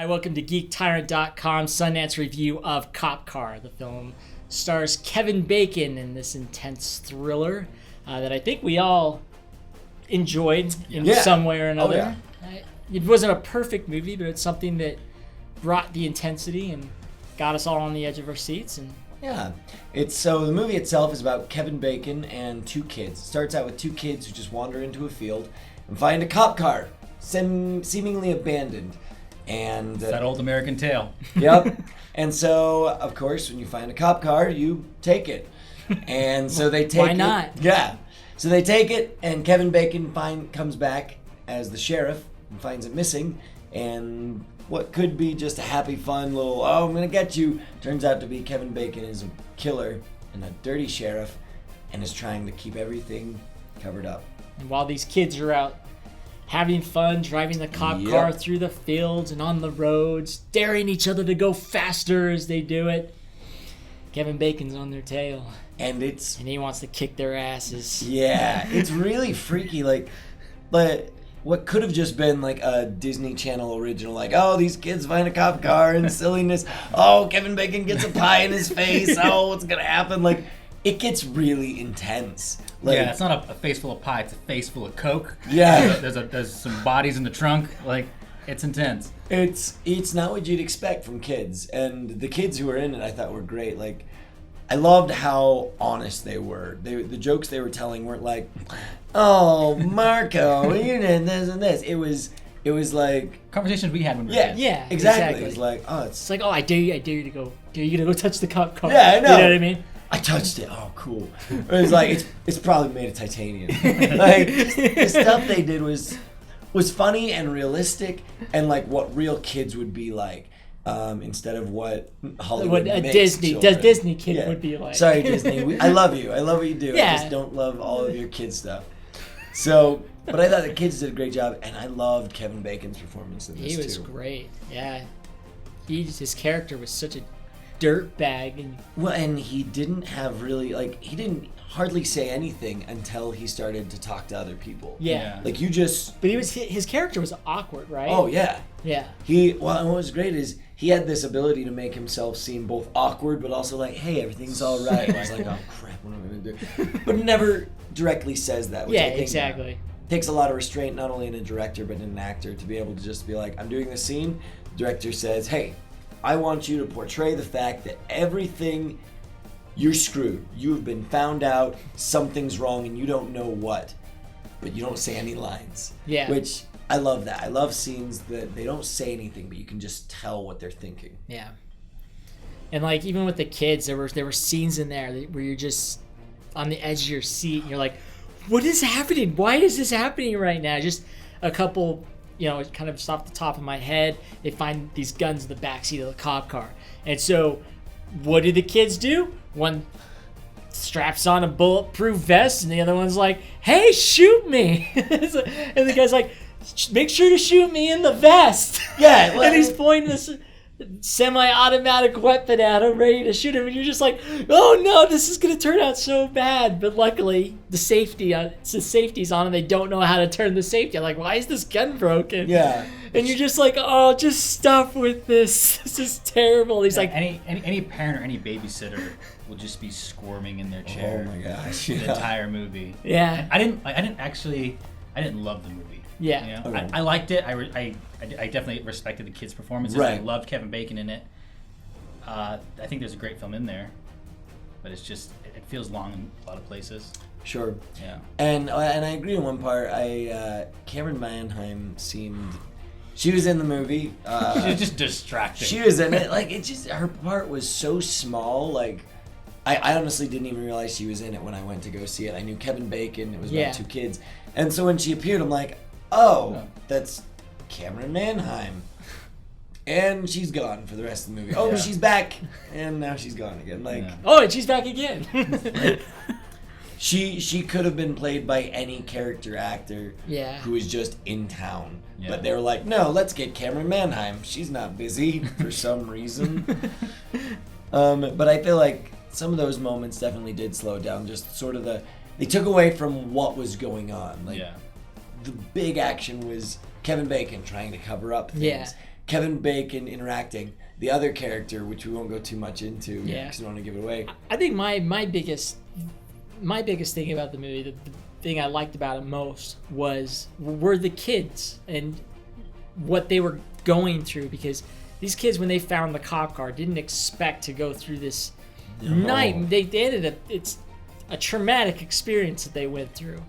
Hi, welcome to GeekTyrant.com's Sundance review of Cop Car. The film stars Kevin Bacon in this intense thriller that I think we all enjoyed in some way or another. It wasn't a perfect movie, but it's something that brought the intensity and got us all on the edge of our seats. And So the movie itself is about Kevin Bacon and two kids. It starts out with two kids who just wander into a field and find a cop car seemingly abandoned. And it's that old American tale. Yep. And so, of course, when you find a cop car, you take it. And so they take Why not? Yeah. So they take it, and Kevin Bacon comes back as the sheriff and finds it missing. And what could be just a happy, fun little, oh, I'm going to get you, turns out to be Kevin Bacon is a killer and a dirty sheriff and is trying to keep everything covered up. And while these kids are out having fun, driving the cop car through the fields and on the roads, daring each other to go faster as they do it, Kevin Bacon's on their tail. And he wants to kick their asses. Yeah, it's really freaky. But what could have just been like a Disney Channel original, like, oh, these kids find a cop car and silliness. Oh, Kevin Bacon gets a pie in his face. Oh, what's gonna happen? Like, it gets really intense. Yeah, it's not a face full of pie; it's a face full of Coke. Yeah, there's some bodies in the trunk. Like, it's intense. It's not what you'd expect from kids, and the kids who were in it, I thought were great. Like, I loved how honest they were. The jokes they were telling weren't like, "Oh, Marco, you did this and this." It was like conversations we had when we were kids. Yeah, exactly. It was like, it's like, oh, I dare you to go touch the cop car. Yeah, I know. You know what I mean? I touched it. Oh, cool. It was like it's probably made of titanium. Like, the stuff they did was funny and realistic, and like what real kids would be like, instead of what Hollywood makes Disney kid would be like. Sorry, Disney. I love you. I love what you do. Yeah. I just don't love all of your kids stuff. So, but I thought the kids did a great job, and I loved Kevin Bacon's performance in this too. He was great. Yeah, his character was such a dirtbag, and he didn't have really he didn't hardly say anything until he started to talk to other people. Yeah. Like, you just. But his character was awkward, right? Oh yeah. Yeah. And what was great is he had this ability to make himself seem both awkward but also like, hey, everything's all right. I was like, oh crap, what am I gonna do? But never directly says that. Which I think exactly. Takes a lot of restraint, not only in a director but in an actor, to be able to just be like, I'm doing this scene. The director says, hey, I want you to portray the fact that everything, you're screwed. You've been found out, something's wrong, and you don't know what. But you don't say any lines. Yeah. Which, I love that. I love scenes that they don't say anything, but you can just tell what they're thinking. Yeah. And like, even with the kids, there were scenes in there where you're just on the edge of your seat, and you're like, what is happening? Why is this happening right now? Just a couple, it kind of just off the top of my head, they find these guns in the backseat of the cop car. And so, what do the kids do? One straps on a bulletproof vest, and the other one's like, hey, shoot me. And the guy's like, make sure to shoot me in the vest. Yeah. And he's pointing this semi-automatic weapon at him, ready to shoot him, and you're just like, oh no, this is gonna turn out so bad. But luckily, the safety's on, and they don't know how to turn the safety. I'm like, why is this gun broken? Yeah. And you're just like, oh, just stop with this. This is terrible. He's like, any parent or any babysitter will just be squirming in their chair. Oh my gosh. The entire movie. Yeah. I didn't love the movie. Yeah. You know? I liked it. I definitely respected the kids' performances. Right. I loved Kevin Bacon in it. I think there's a great film in there, but it's just, it feels long in a lot of places. Sure. Yeah. And I agree in one part. Cameron Manheim seemed. She was in the movie. She was just distracting. She was in it. Like, her part was so small. Like, I honestly didn't even realize she was in it when I went to go see it. I knew Kevin Bacon. It was about two kids. And so when she appeared, I'm like, oh, that's Cameron Manheim. And she's gone for the rest of the movie. Oh, she's back. And now she's gone again. Like, oh, and she's back again. She could have been played by any character actor who is just in town. Yeah. But they were like, no, let's get Cameron Manheim. She's not busy for some reason. But I feel like some of those moments definitely did slow down. Just sort of they took away from what was going on. Like, the big action was Kevin Bacon trying to cover up things. Yeah. Kevin Bacon interacting. The other character, which we won't go too much into because we don't want to give it away. I think my biggest thing about the movie, the thing I liked about it most were the kids and what they were going through, because these kids, when they found the cop car, didn't expect to go through this night. They ended up, it's a traumatic experience that they went through,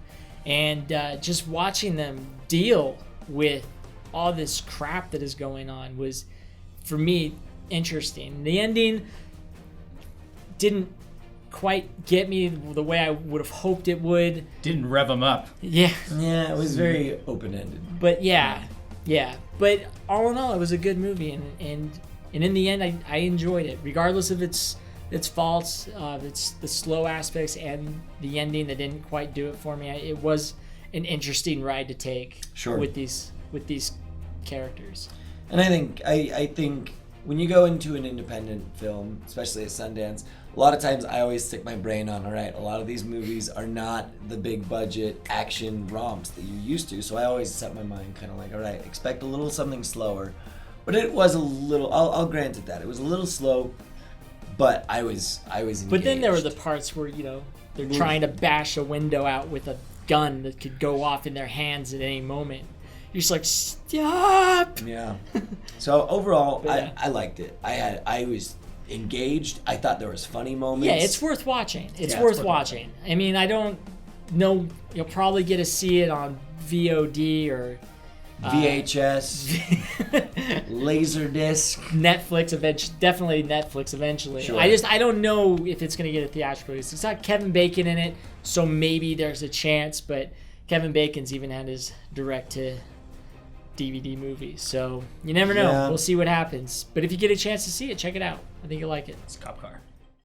and just watching them deal with all this crap that is going on was, for me, interesting. The ending didn't quite get me the way I would have hoped it would. Didn't rev them up. Yeah, it was very open-ended. But yeah. But all in all, it was a good movie, and in the end, I enjoyed it, regardless of its faults, its the slow aspects and the ending that didn't quite do it for me. It was an interesting ride to take with these characters. And I think when you go into an independent film, especially at Sundance, a lot of times I always stick my brain on, all right, a lot of these movies are not the big budget action romps that you're used to. So I always set my mind kind of like, all right, expect a little something slower. But it was a little, I'll grant it that. It was a little slow, but I was engaged. But then there were the parts where, they're trying to bash a window out with a gun that could go off in their hands at any moment. You're just like, stop! Yeah. So overall, I liked it. I was engaged. I thought there was funny moments. Yeah, it's worth watching. It's worth watching. I mean, I don't know. You'll probably get to see it on VOD or VHS, Laserdisc, Netflix. Definitely Netflix eventually. Sure. I don't know if it's gonna get a theatrical release. It's got Kevin Bacon in it, so maybe there's a chance. But Kevin Bacon's even had his direct to DVD movie, so you never know. Yeah. We'll see what happens. But if you get a chance to see it, check it out. I think you'll like it. It's a cop car.